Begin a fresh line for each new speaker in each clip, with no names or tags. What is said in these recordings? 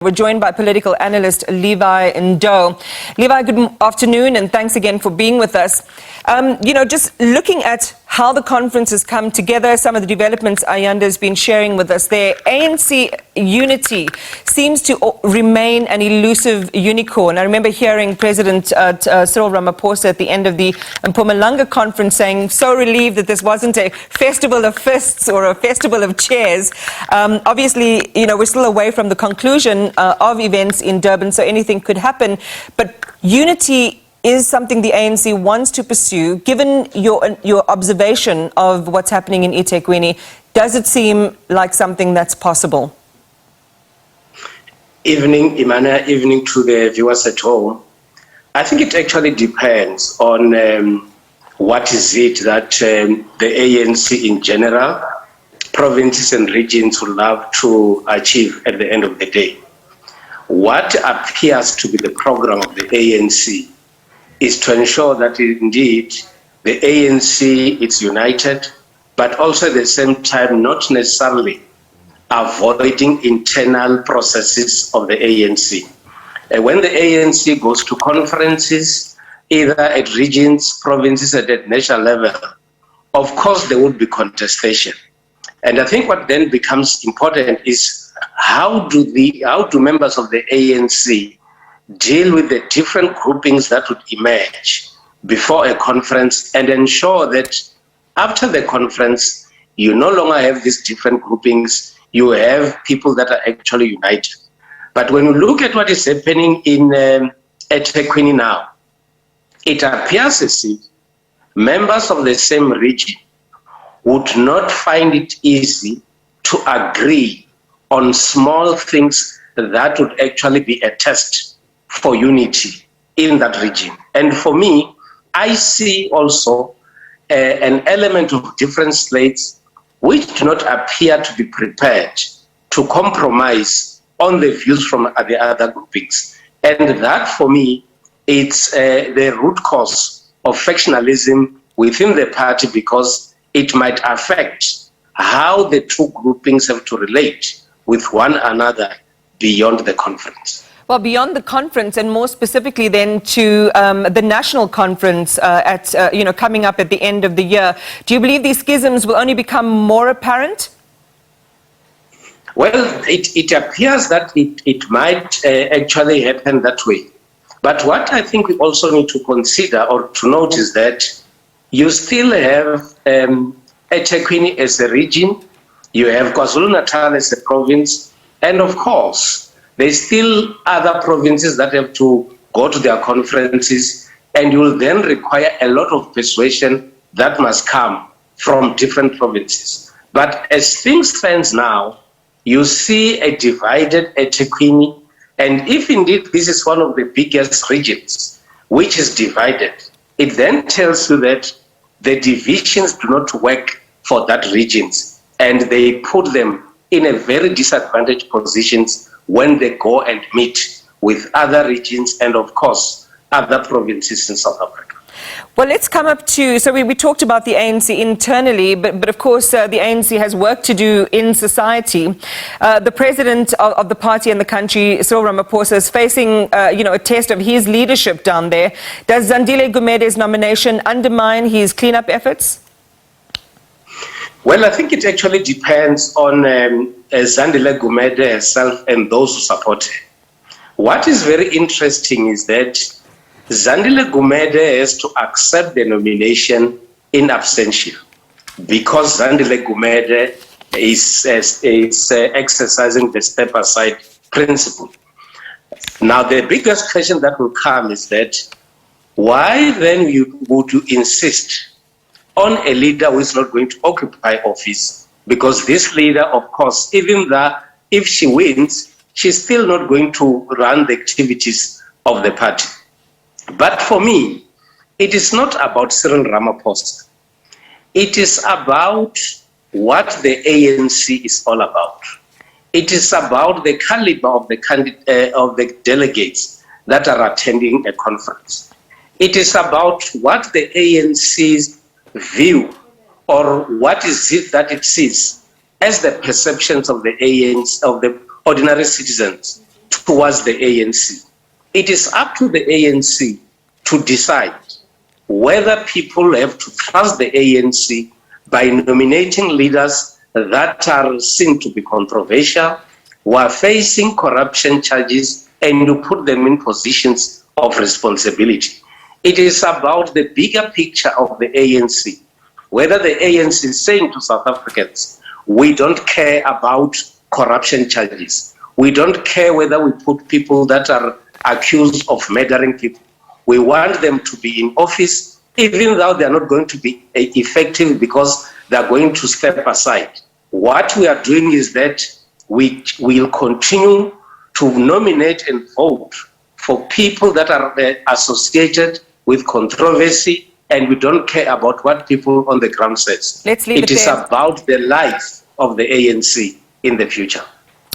We're joined by political analyst Levy Ndou. Levy, good afternoon and thanks again for being with us. Just looking at how the conference has come together, some of the developments Ayanda has been sharing with us there, ANC unity seems to remain an elusive unicorn. I remember hearing President Cyril Ramaphosa at the end of the Mpumalanga conference saying, so relieved that this wasn't a festival of fists or a festival of chairs. Obviously, we're still away from the conclusion of events in Durban, so anything could happen. But unity is something the ANC wants to pursue. Given your observation of what's happening in Ethekwini, does it seem like something that's possible?
Evening, Imana, evening to the viewers at home. I think it actually depends on what is it that the ANC in general, provinces and regions would love to achieve at the end of the day. What appears to be the program of the ANC is to ensure that indeed the ANC is united, but also at the same time not necessarily avoiding internal processes of the ANC. When the ANC goes to conferences, either at regions, provinces, and at national level, of course there would be contestation. And I think what then becomes important is how do members of the ANC deal with the different groupings that would emerge before a conference and ensure that after the conference, you no longer have these different groupings, you have people that are actually united. But when you look at what is happening in Ethekwini now, it appears as if members of the same region would not find it easy to agree on small things that would actually be a test for unity in that region. And for me, I see also an element of different slates which do not appear to be prepared to compromise on the views from the other groupings. And that, for me, it's the root cause of factionalism within the party, because it might affect how the two groupings have to relate with one another beyond the conference.
Well, beyond the conference, and more specifically then to the national conference coming up at the end of the year, do you believe these schisms will only become more apparent?
Well, it appears that it might actually happen that way. But what I think we also need to consider or to note is that you still have Ethekwini as a region, you have KwaZulu-Natal as a province, and of course, there's still other provinces that have to go to their conferences, and you will then require a lot of persuasion that must come from different provinces. But as things stand now, you see a divided Ethekwini, and if indeed this is one of the biggest regions which is divided, it then tells you that the divisions do not work for that regions, and they put them in a very disadvantaged positions when they go and meet with other regions and, of course, other provinces in South Africa.
Well, let's come up to, so we talked about the ANC internally, but of course the ANC has work to do in society. The president of the party and the country, Cyril Ramaphosa, is facing a test of his leadership down there. Does Zandile Gumede's nomination undermine his cleanup efforts?
Well, I think it actually depends on Zandile Gumede herself and those who support her. What is very interesting is that Zandile Gumede has to accept the nomination in absentia, because Zandile Gumede is exercising the step-aside principle. Now, the biggest question that will come is that why then would you insist on a leader who is not going to occupy office? Because this leader, of course, even though if she wins, she's still not going to run the activities of the party. But for me, it is not about Cyril Ramaphosa. It is about what the ANC is all about. It is about the caliber of the delegates that are attending a conference. It is about what the ANC's view, or what is it that it sees as the perceptions of the ANC, of the ordinary citizens towards the ANC. It is up to the ANC to decide whether people have to trust the ANC by nominating leaders that are seen to be controversial, who are facing corruption charges, and to put them in positions of responsibility. It is about the bigger picture of the ANC, whether the ANC is saying to South Africans, we don't care about corruption charges. We don't care whether we put people that are accused of murdering people. We want them to be in office, even though they are not going to be effective because they are going to step aside. What we are doing is that we will continue to nominate and vote for people that are associated with controversy, and we don't care about what people on the ground says.
Let's leave it
is
there.
About the life of the ANC in the future.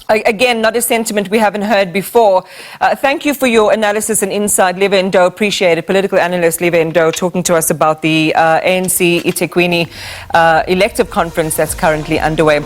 Again, not a sentiment we haven't heard before. Thank you for your analysis and insight, Levy Ndou. Appreciate it. Political analyst Levy Ndou talking to us about the ANC Ethekwini elective conference that's currently underway.